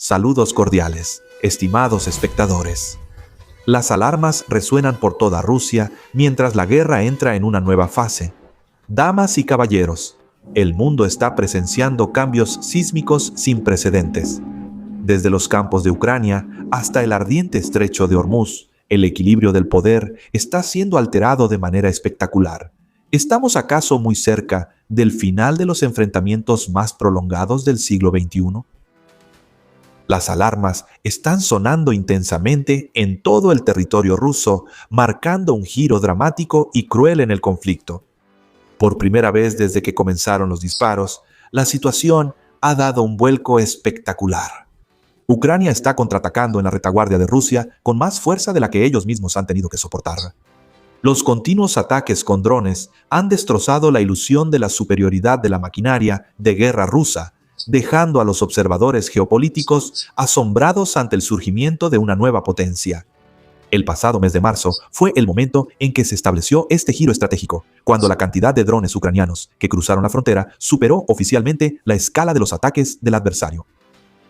Saludos cordiales, estimados espectadores. Las alarmas resuenan por toda Rusia mientras la guerra entra en una nueva fase. Damas y caballeros, el mundo está presenciando cambios sísmicos sin precedentes. Desde los campos de Ucrania hasta el ardiente estrecho de Hormuz, el equilibrio del poder está siendo alterado de manera espectacular. ¿Estamos acaso muy cerca del final de los enfrentamientos más prolongados del siglo XXI? Las alarmas están sonando intensamente en todo el territorio ruso, marcando un giro dramático y cruel en el conflicto. Por primera vez desde que comenzaron los disparos, la situación ha dado un vuelco espectacular. Ucrania está contraatacando en la retaguardia de Rusia con más fuerza de la que ellos mismos han tenido que soportar. Los continuos ataques con drones han destrozado la ilusión de la superioridad de la maquinaria de guerra rusa, dejando a los observadores geopolíticos asombrados ante el surgimiento de una nueva potencia. El pasado mes de marzo fue el momento en que se estableció este giro estratégico, cuando la cantidad de drones ucranianos que cruzaron la frontera superó oficialmente la escala de los ataques del adversario.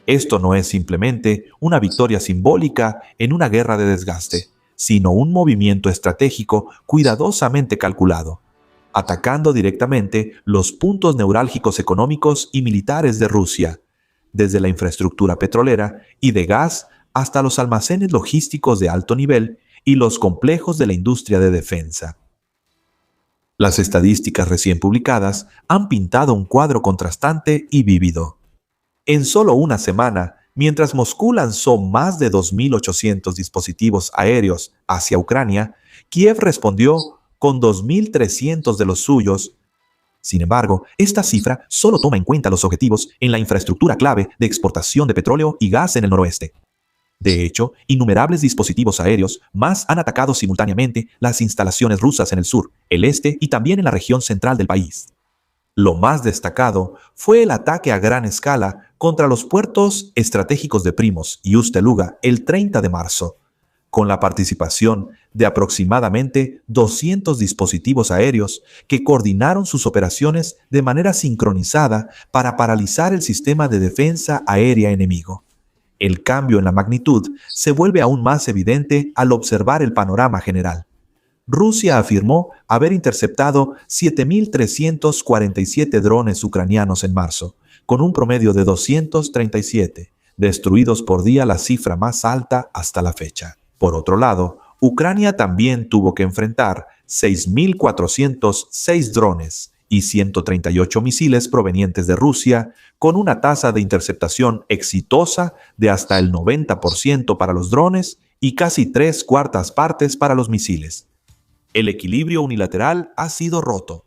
Esto no es simplemente una victoria simbólica en una guerra de desgaste, sino un movimiento estratégico cuidadosamente calculado, atacando directamente los puntos neurálgicos económicos y militares de Rusia, desde la infraestructura petrolera y de gas hasta los almacenes logísticos de alto nivel y los complejos de la industria de defensa. Las estadísticas recién publicadas han pintado un cuadro contrastante y vívido. En solo una semana, mientras Moscú lanzó más de 2.800 dispositivos aéreos hacia Ucrania, Kiev respondió con 2.300 de los suyos. Sin embargo, esta cifra solo toma en cuenta los objetivos en la infraestructura clave de exportación de petróleo y gas en el noroeste. De hecho, innumerables dispositivos aéreos más han atacado simultáneamente las instalaciones rusas en el sur, el este y también en la región central del país. Lo más destacado fue el ataque a gran escala contra los puertos estratégicos de Primos y Ust-Luga el 30 de marzo, con la participación de aproximadamente 200 dispositivos aéreos que coordinaron sus operaciones de manera sincronizada para paralizar el sistema de defensa aérea enemigo. El cambio en la magnitud se vuelve aún más evidente al observar el panorama general. Rusia afirmó haber interceptado 7.347 drones ucranianos en marzo, con un promedio de 237, destruidos por día, la cifra más alta hasta la fecha. Por otro lado, Ucrania también tuvo que enfrentar 6.406 drones y 138 misiles provenientes de Rusia, con una tasa de interceptación exitosa de hasta el 90% para los drones y casi 3/4 partes para los misiles. El equilibrio unilateral ha sido roto.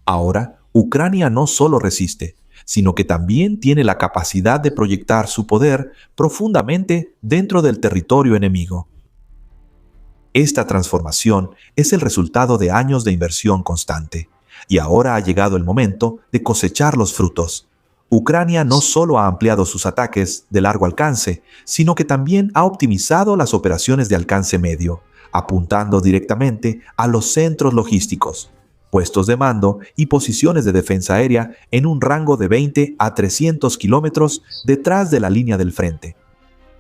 Ahora, Ucrania no solo resiste, sino que también tiene la capacidad de proyectar su poder profundamente dentro del territorio enemigo. Esta transformación es el resultado de años de inversión constante, y ahora ha llegado el momento de cosechar los frutos. Ucrania no solo ha ampliado sus ataques de largo alcance, sino que también ha optimizado las operaciones de alcance medio, apuntando directamente a los centros logísticos, puestos de mando y posiciones de defensa aérea en un rango de 20 a 300 kilómetros detrás de la línea del frente.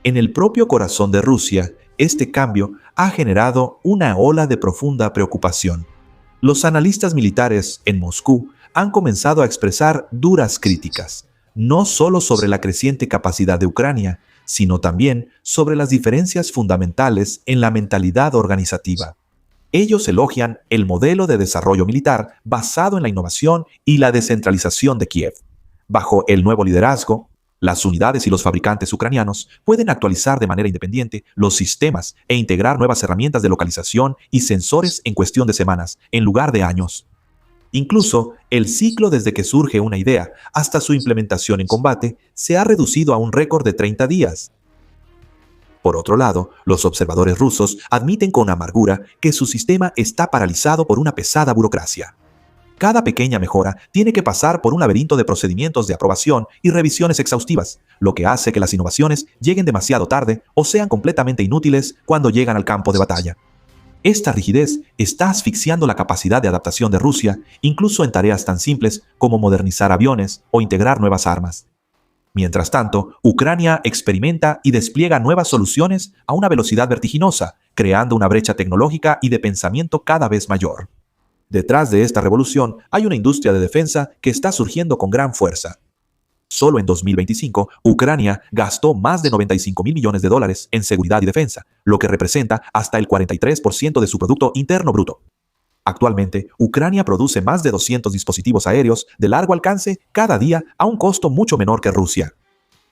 En el propio corazón de Rusia, este cambio ha generado una ola de profunda preocupación. Los analistas militares en Moscú han comenzado a expresar duras críticas, no solo sobre la creciente capacidad de Ucrania, sino también sobre las diferencias fundamentales en la mentalidad organizativa. Ellos elogian el modelo de desarrollo militar basado en la innovación y la descentralización de Kiev. Bajo el nuevo liderazgo, las unidades y los fabricantes ucranianos pueden actualizar de manera independiente los sistemas e integrar nuevas herramientas de localización y sensores en cuestión de semanas, en lugar de años. Incluso, el ciclo desde que surge una idea hasta su implementación en combate se ha reducido a un récord de 30 días. Por otro lado, los observadores rusos admiten con amargura que su sistema está paralizado por una pesada burocracia. Cada pequeña mejora tiene que pasar por un laberinto de procedimientos de aprobación y revisiones exhaustivas, lo que hace que las innovaciones lleguen demasiado tarde o sean completamente inútiles cuando llegan al campo de batalla. Esta rigidez está asfixiando la capacidad de adaptación de Rusia, incluso en tareas tan simples como modernizar aviones o integrar nuevas armas. Mientras tanto, Ucrania experimenta y despliega nuevas soluciones a una velocidad vertiginosa, creando una brecha tecnológica y de pensamiento cada vez mayor. Detrás de esta revolución hay una industria de defensa que está surgiendo con gran fuerza. Solo en 2025, Ucrania gastó más de 95 mil millones de dólares en seguridad y defensa, lo que representa hasta el 43% de su Producto Interno Bruto. Actualmente, Ucrania produce más de 200 dispositivos aéreos de largo alcance cada día a un costo mucho menor que Rusia.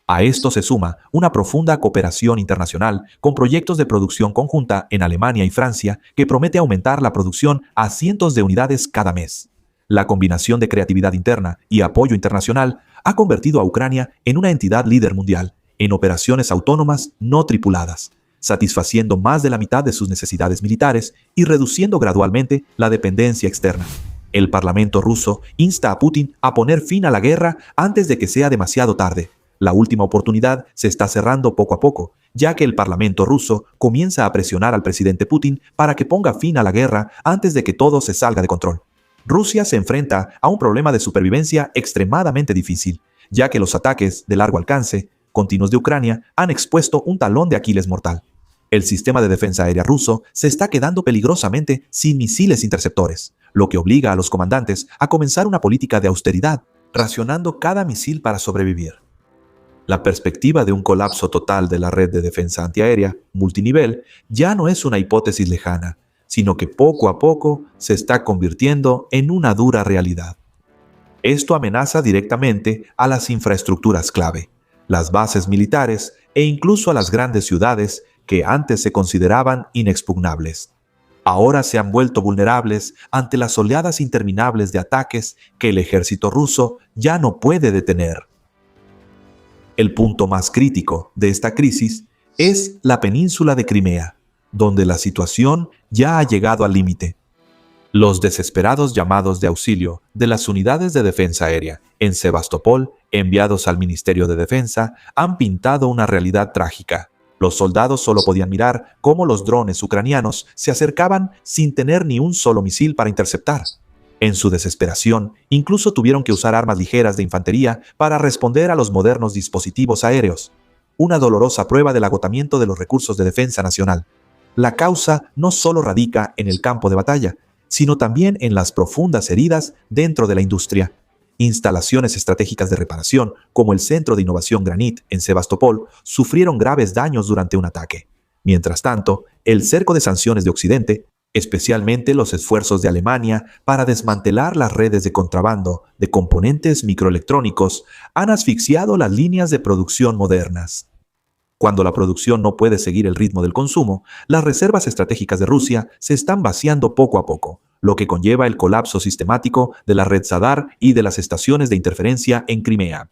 A esto se suma una profunda cooperación internacional con proyectos de producción conjunta en Alemania y Francia que promete aumentar la producción a cientos de unidades cada mes. La combinación de creatividad interna y apoyo internacional ha convertido a Ucrania en una entidad líder mundial en operaciones autónomas no tripuladas, satisfaciendo más de la mitad de sus necesidades militares y reduciendo gradualmente la dependencia externa. El Parlamento ruso insta a Putin a poner fin a la guerra antes de que sea demasiado tarde. La última oportunidad se está cerrando poco a poco, ya que el Parlamento ruso comienza a presionar al presidente Putin para que ponga fin a la guerra antes de que todo se salga de control. Rusia se enfrenta a un problema de supervivencia extremadamente difícil, ya que los ataques de largo alcance continuos de Ucrania han expuesto un talón de Aquiles mortal. El sistema de defensa aérea ruso se está quedando peligrosamente sin misiles interceptores, lo que obliga a los comandantes a comenzar una política de austeridad, racionando cada misil para sobrevivir. La perspectiva de un colapso total de la red de defensa antiaérea multinivel ya no es una hipótesis lejana, sino que poco a poco se está convirtiendo en una dura realidad. Esto amenaza directamente a las infraestructuras clave, las bases militares e incluso a las grandes ciudades que antes se consideraban inexpugnables. Ahora se han vuelto vulnerables ante las oleadas interminables de ataques que el ejército ruso ya no puede detener. El punto más crítico de esta crisis es la península de Crimea, donde la situación ya ha llegado al límite. Los desesperados llamados de auxilio de las unidades de defensa aérea en Sebastopol, enviados al Ministerio de Defensa, han pintado una realidad trágica. Los soldados solo podían mirar cómo los drones ucranianos se acercaban sin tener ni un solo misil para interceptar. En su desesperación, incluso tuvieron que usar armas ligeras de infantería para responder a los modernos dispositivos aéreos. Una dolorosa prueba del agotamiento de los recursos de defensa nacional. La causa no solo radica en el campo de batalla, sino también en las profundas heridas dentro de la industria. Instalaciones estratégicas de reparación, como el Centro de Innovación Granit en Sebastopol, sufrieron graves daños durante un ataque. Mientras tanto, el cerco de sanciones de Occidente, especialmente los esfuerzos de Alemania para desmantelar las redes de contrabando de componentes microelectrónicos, han asfixiado las líneas de producción modernas. Cuando la producción no puede seguir el ritmo del consumo, las reservas estratégicas de Rusia se están vaciando poco a poco, lo que conlleva el colapso sistemático de la red Sadar y de las estaciones de interferencia en Crimea.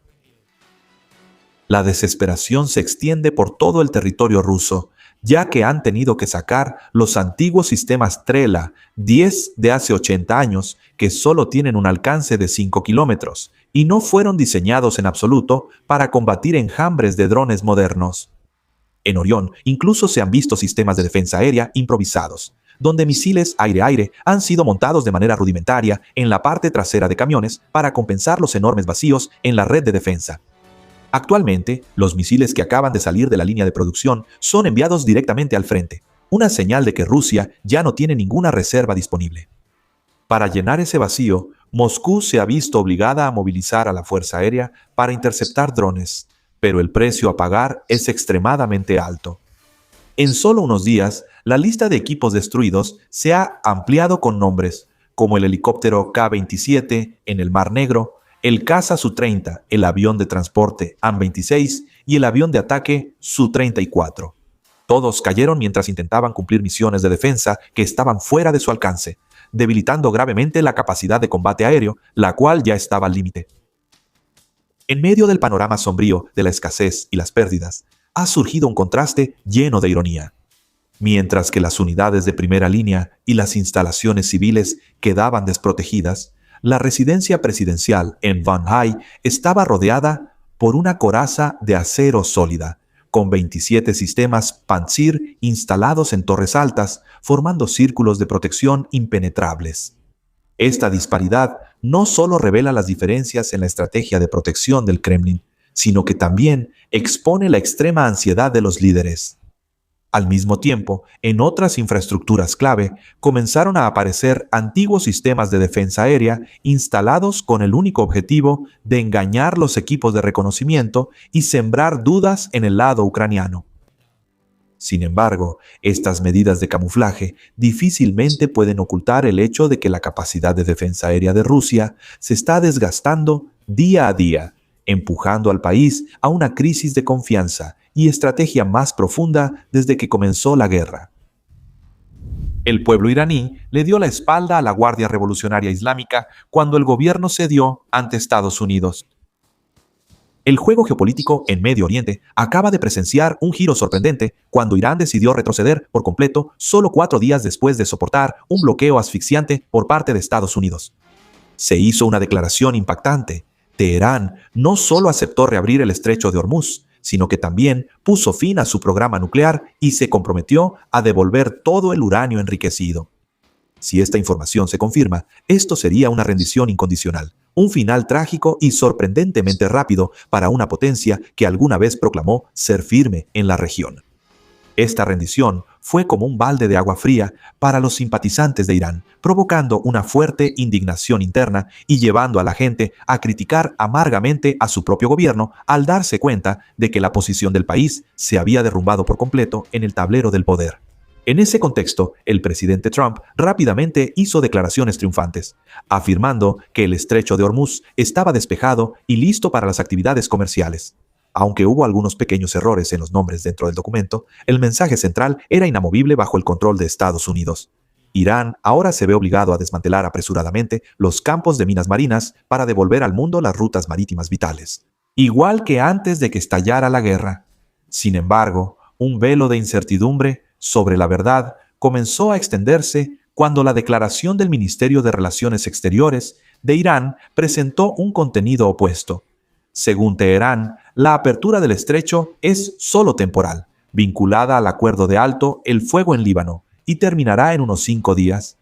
La desesperación se extiende por todo el territorio ruso, ya que han tenido que sacar los antiguos sistemas Trela 10 de hace 80 años, que solo tienen un alcance de 5 kilómetros y no fueron diseñados en absoluto para combatir enjambres de drones modernos. En Orión incluso se han visto sistemas de defensa aérea improvisados, donde misiles aire-aire han sido montados de manera rudimentaria en la parte trasera de camiones para compensar los enormes vacíos en la red de defensa. Actualmente, los misiles que acaban de salir de la línea de producción son enviados directamente al frente, una señal de que Rusia ya no tiene ninguna reserva disponible. Para llenar ese vacío, Moscú se ha visto obligada a movilizar a la Fuerza Aérea para interceptar drones, pero el precio a pagar es extremadamente alto. En solo unos días, la lista de equipos destruidos se ha ampliado con nombres como el helicóptero K-27 en el Mar Negro, el caza Su-30, el avión de transporte An-26 y el avión de ataque Su-34. Todos cayeron mientras intentaban cumplir misiones de defensa que estaban fuera de su alcance, debilitando gravemente la capacidad de combate aéreo, la cual ya estaba al límite. En medio del panorama sombrío de la escasez y las pérdidas, ha surgido un contraste lleno de ironía. Mientras que las unidades de primera línea y las instalaciones civiles quedaban desprotegidas, la residencia presidencial en Van Nuys estaba rodeada por una coraza de acero sólida, con 27 sistemas Pantsir instalados en torres altas, formando círculos de protección impenetrables. Esta disparidad no solo revela las diferencias en la estrategia de protección del Kremlin, sino que también expone la extrema ansiedad de los líderes. Al mismo tiempo, en otras infraestructuras clave comenzaron a aparecer antiguos sistemas de defensa aérea instalados con el único objetivo de engañar los equipos de reconocimiento y sembrar dudas en el lado ucraniano. Sin embargo, estas medidas de camuflaje difícilmente pueden ocultar el hecho de que la capacidad de defensa aérea de Rusia se está desgastando día a día, empujando al país a una crisis de confianza y estrategia más profunda desde que comenzó la guerra. El pueblo iraní le dio la espalda a la Guardia Revolucionaria Islámica cuando el gobierno cedió ante Estados Unidos. El juego geopolítico en Medio Oriente acaba de presenciar un giro sorprendente cuando Irán decidió retroceder por completo solo 4 días después de soportar un bloqueo asfixiante por parte de Estados Unidos. Se hizo una declaración impactante. Teherán no solo aceptó reabrir el estrecho de Hormuz, sino que también puso fin a su programa nuclear y se comprometió a devolver todo el uranio enriquecido. Si esta información se confirma, esto sería una rendición incondicional, un final trágico y sorprendentemente rápido para una potencia que alguna vez proclamó ser firme en la región. Esta rendición fue como un balde de agua fría para los simpatizantes de Irán, provocando una fuerte indignación interna y llevando a la gente a criticar amargamente a su propio gobierno al darse cuenta de que la posición del país se había derrumbado por completo en el tablero del poder. En ese contexto, el presidente Trump rápidamente hizo declaraciones triunfantes, afirmando que el estrecho de Hormuz estaba despejado y listo para las actividades comerciales. Aunque hubo algunos pequeños errores en los nombres dentro del documento, el mensaje central era inamovible bajo el control de Estados Unidos. Irán ahora se ve obligado a desmantelar apresuradamente los campos de minas marinas para devolver al mundo las rutas marítimas vitales, igual que antes de que estallara la guerra. Sin embargo, un velo de incertidumbre sobre la verdad comenzó a extenderse cuando la declaración del Ministerio de Relaciones Exteriores de Irán presentó un contenido opuesto. Según Teherán, la apertura del estrecho es solo temporal, vinculada al acuerdo de alto el fuego en Líbano, y terminará en unos 5 días.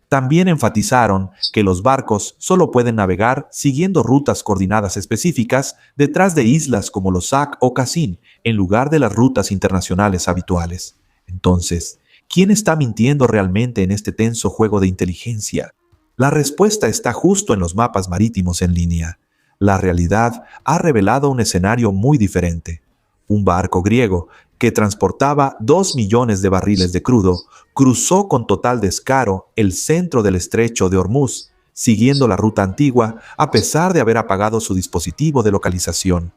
También enfatizaron que los barcos solo pueden navegar siguiendo rutas coordinadas específicas detrás de islas como Los Sac o Qassim, en lugar de las rutas internacionales habituales. Entonces, ¿quién está mintiendo realmente en este tenso juego de inteligencia? La respuesta está justo en los mapas marítimos en línea. La realidad ha revelado un escenario muy diferente. Un barco griego que transportaba 2 millones de barriles de crudo cruzó con total descaro el centro del estrecho de Hormuz, siguiendo la ruta antigua a pesar de haber apagado su dispositivo de localización.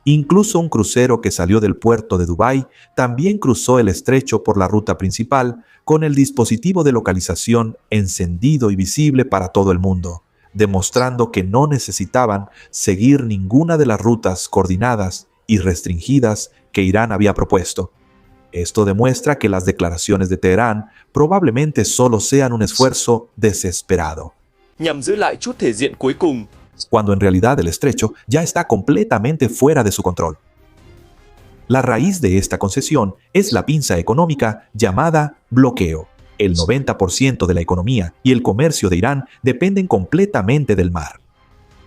Incluso un crucero que salió del puerto de Dubái también cruzó el estrecho por la ruta principal con el dispositivo de localización encendido y visible para todo el mundo, demostrando que no necesitaban seguir ninguna de las rutas coordinadas y restringidas que Irán había propuesto. Esto demuestra que las declaraciones de Teherán probablemente solo sean un esfuerzo desesperado, nhằm giữ lại chút thể diện cuối cùng. cuando en realidad el estrecho ya está completamente fuera de su control. La raíz de esta concesión es la pinza económica llamada bloqueo. El 90% de la economía y el comercio de Irán dependen completamente del mar.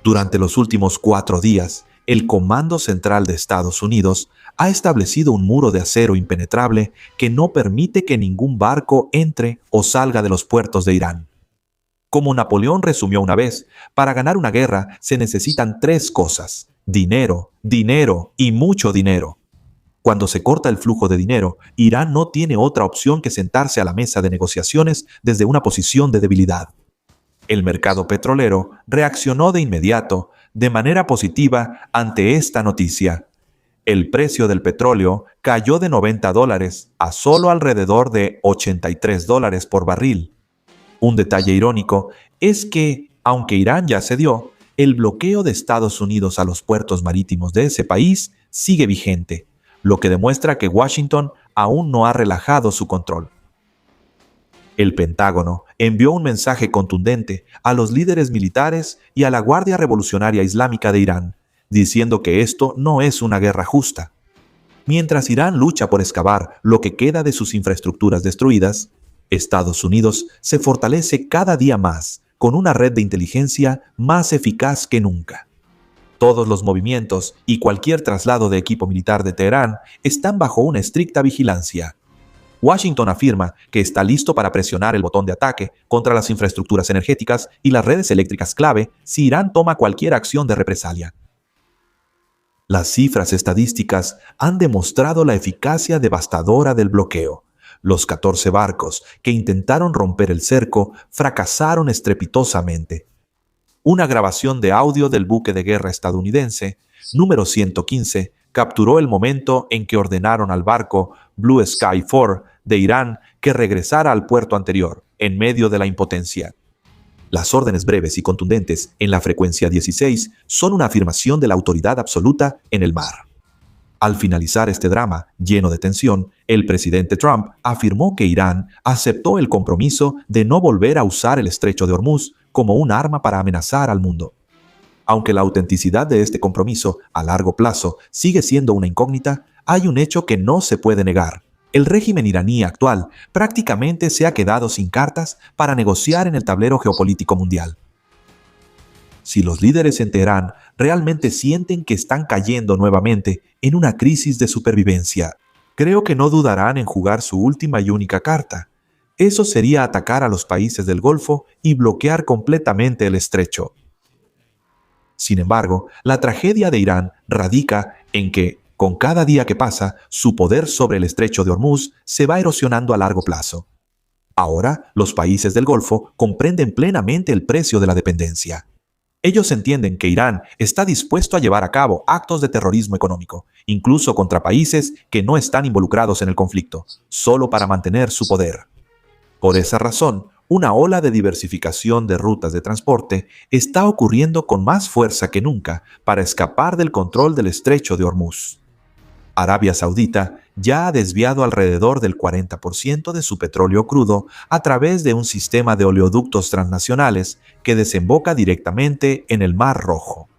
Durante los últimos 4 días, el Comando Central de Estados Unidos ha establecido un muro de acero impenetrable que no permite que ningún barco entre o salga de los puertos de Irán. Como Napoleón resumió una vez, para ganar una guerra se necesitan 3 cosas: dinero, dinero y mucho dinero. Cuando se corta el flujo de dinero, Irán no tiene otra opción que sentarse a la mesa de negociaciones desde una posición de debilidad. El mercado petrolero reaccionó de inmediato, de manera positiva, ante esta noticia. El precio del petróleo cayó de $90 a solo alrededor de $83 por barril. Un detalle irónico es que, aunque Irán ya cedió, el bloqueo de Estados Unidos a los puertos marítimos de ese país sigue vigente, lo que demuestra que Washington aún no ha relajado su control. El Pentágono envió un mensaje contundente a los líderes militares y a la Guardia Revolucionaria Islámica de Irán, diciendo que esto no es una guerra justa. Mientras Irán lucha por excavar lo que queda de sus infraestructuras destruidas, Estados Unidos se fortalece cada día más con una red de inteligencia más eficaz que nunca. Todos los movimientos y cualquier traslado de equipo militar de Teherán están bajo una estricta vigilancia. Washington afirma que está listo para presionar el botón de ataque contra las infraestructuras energéticas y las redes eléctricas clave si Irán toma cualquier acción de represalia. Las cifras estadísticas han demostrado la eficacia devastadora del bloqueo. Los 14 barcos que intentaron romper el cerco fracasaron estrepitosamente. Una grabación de audio del buque de guerra estadounidense, número 115, capturó el momento en que ordenaron al barco Blue Sky 4 de Irán que regresara al puerto anterior, en medio de la impotencia. Las órdenes breves y contundentes en la frecuencia 16 son una afirmación de la autoridad absoluta en el mar. Al finalizar este drama lleno de tensión, el presidente Trump afirmó que Irán aceptó el compromiso de no volver a usar el estrecho de Hormuz como un arma para amenazar al mundo. Aunque la autenticidad de este compromiso a largo plazo sigue siendo una incógnita, hay un hecho que no se puede negar. El régimen iraní actual prácticamente se ha quedado sin cartas para negociar en el tablero geopolítico mundial. Si los líderes en Teherán realmente sienten que están cayendo nuevamente en una crisis de supervivencia, creo que no dudarán en jugar su última y única carta. Eso sería atacar a los países del Golfo y bloquear completamente el estrecho. Sin embargo, la tragedia de Irán radica en que, con cada día que pasa, su poder sobre el estrecho de Hormuz se va erosionando a largo plazo. Ahora, los países del Golfo comprenden plenamente el precio de la dependencia. Ellos entienden que Irán está dispuesto a llevar a cabo actos de terrorismo económico, incluso contra países que no están involucrados en el conflicto, solo para mantener su poder. Por esa razón, una ola de diversificación de rutas de transporte está ocurriendo con más fuerza que nunca para escapar del control del estrecho de Hormuz. Arabia Saudita ya ha desviado alrededor del 40% de su petróleo crudo a través de un sistema de oleoductos transnacionales que desemboca directamente en el Mar Rojo.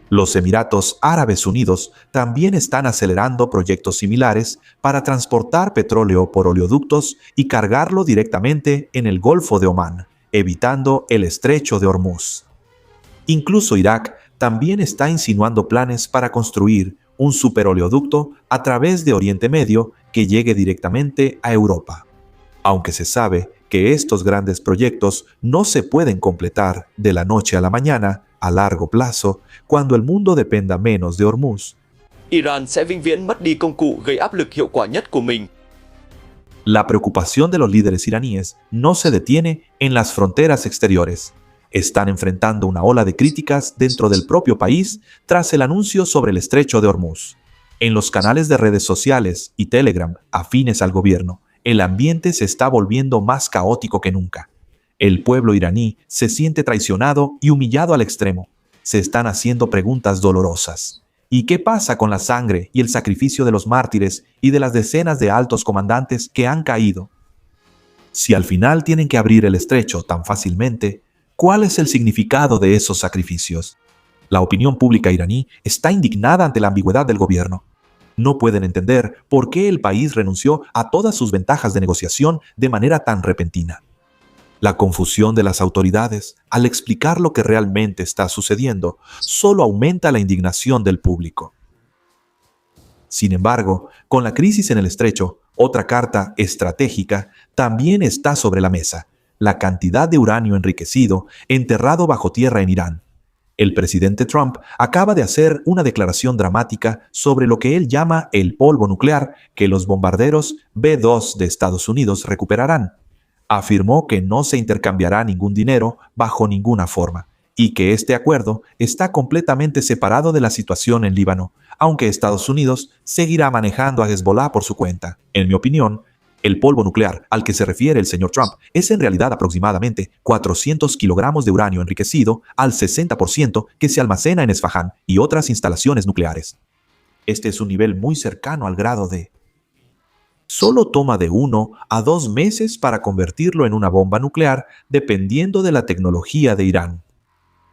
Los Emiratos Árabes Unidos también están acelerando proyectos similares para transportar petróleo por oleoductos y cargarlo directamente en el Golfo de Omán, evitando el estrecho de Hormuz. Incluso Irak también está insinuando planes para construir un superoleoducto a través de Oriente Medio que llegue directamente a Europa. Aunque se sabe que estos grandes proyectos no se pueden completar de la noche a la mañana, a largo plazo, cuando el mundo dependa menos de Hormuz, Iran sẽ vĩnh viễn mất đi công cụ gây áp lực hiệu quả nhất của mình. la preocupación de los líderes iraníes no se detiene en las fronteras exteriores. Están enfrentando una ola de críticas dentro del propio país tras el anuncio sobre el estrecho de Hormuz. En los canales de redes sociales y Telegram afines al gobierno, el ambiente se está volviendo más caótico que nunca. El pueblo iraní se siente traicionado y humillado al extremo. Se están haciendo preguntas dolorosas. ¿Y qué pasa con la sangre y el sacrificio de los mártires y de las decenas de altos comandantes que han caído? Si al final tienen que abrir el estrecho tan fácilmente, ¿cuál es el significado de esos sacrificios? La opinión pública iraní está indignada ante la ambigüedad del gobierno. No pueden entender por qué el país renunció a todas sus ventajas de negociación de manera tan repentina. La confusión de las autoridades, al explicar lo que realmente está sucediendo, solo aumenta la indignación del público. Sin embargo, con la crisis en el estrecho, otra carta estratégica también está sobre la mesa: la cantidad de uranio enriquecido enterrado bajo tierra en Irán. El presidente Trump acaba de hacer una declaración dramática sobre lo que él llama el polvo nuclear que los bombarderos B-2 de Estados Unidos recuperarán. Afirmó que no se intercambiará ningún dinero bajo ninguna forma y que este acuerdo está completamente separado de la situación en Líbano, aunque Estados Unidos seguirá manejando a Hezbollah por su cuenta. En mi opinión, el polvo nuclear al que se refiere el señor Trump es en realidad aproximadamente 400 kilogramos de uranio enriquecido al 60% que se almacena en Esfahán y otras instalaciones nucleares. Este es un nivel muy cercano al grado de... Solo toma de 1 a 2 meses para convertirlo en una bomba nuclear dependiendo de la tecnología de Irán.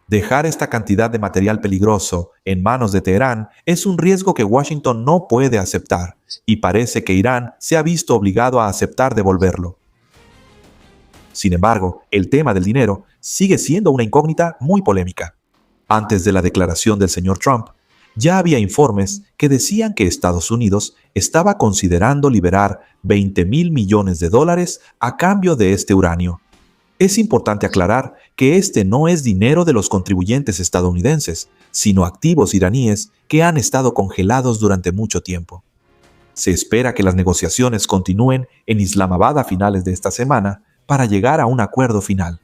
Dejar esta cantidad de material peligroso en manos de Teherán es un riesgo que Washington no puede aceptar, y parece que Irán se ha visto obligado a aceptar devolverlo. Sin embargo, el tema del dinero sigue siendo una incógnita muy polémica. Antes de la declaración del señor Trump, ya había informes que decían que Estados Unidos estaba considerando liberar $20.000 millones a cambio de este uranio. Es importante aclarar que este no es dinero de los contribuyentes estadounidenses, sino activos iraníes que han estado congelados durante mucho tiempo. Se espera que las negociaciones continúen en Islamabad a finales de esta semana para llegar a un acuerdo final.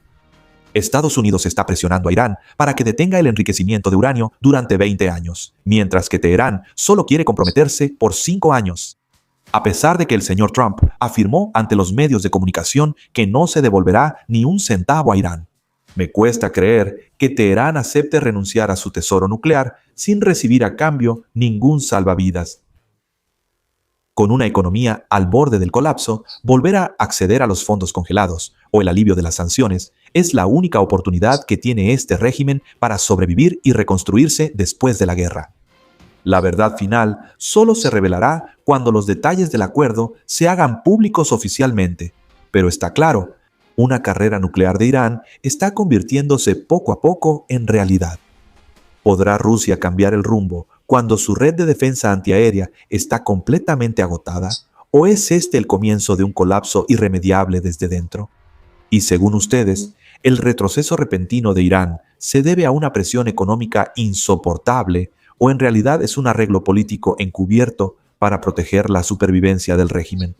Estados Unidos está presionando a Irán para que detenga el enriquecimiento de uranio durante 20 años, mientras que Teherán solo quiere comprometerse por 5 años. A pesar de que el señor Trump afirmó ante los medios de comunicación que no se devolverá ni un centavo a Irán. Me cuesta creer que Teherán acepte renunciar a su tesoro nuclear sin recibir a cambio ningún salvavidas. Con una economía al borde del colapso, volver a acceder a los fondos congelados o el alivio de las sanciones es la única oportunidad que tiene este régimen para sobrevivir y reconstruirse después de la guerra. La verdad final solo se revelará cuando los detalles del acuerdo se hagan públicos oficialmente, pero está claro, una carrera nuclear de Irán está convirtiéndose poco a poco en realidad. ¿Podrá Rusia cambiar el rumbo cuando su red de defensa antiaérea está completamente agotada? ¿O es este el comienzo de un colapso irremediable desde dentro? Y según ustedes, ¿el retroceso repentino de Irán se debe a una presión económica insoportable o en realidad es un arreglo político encubierto para proteger la supervivencia del régimen?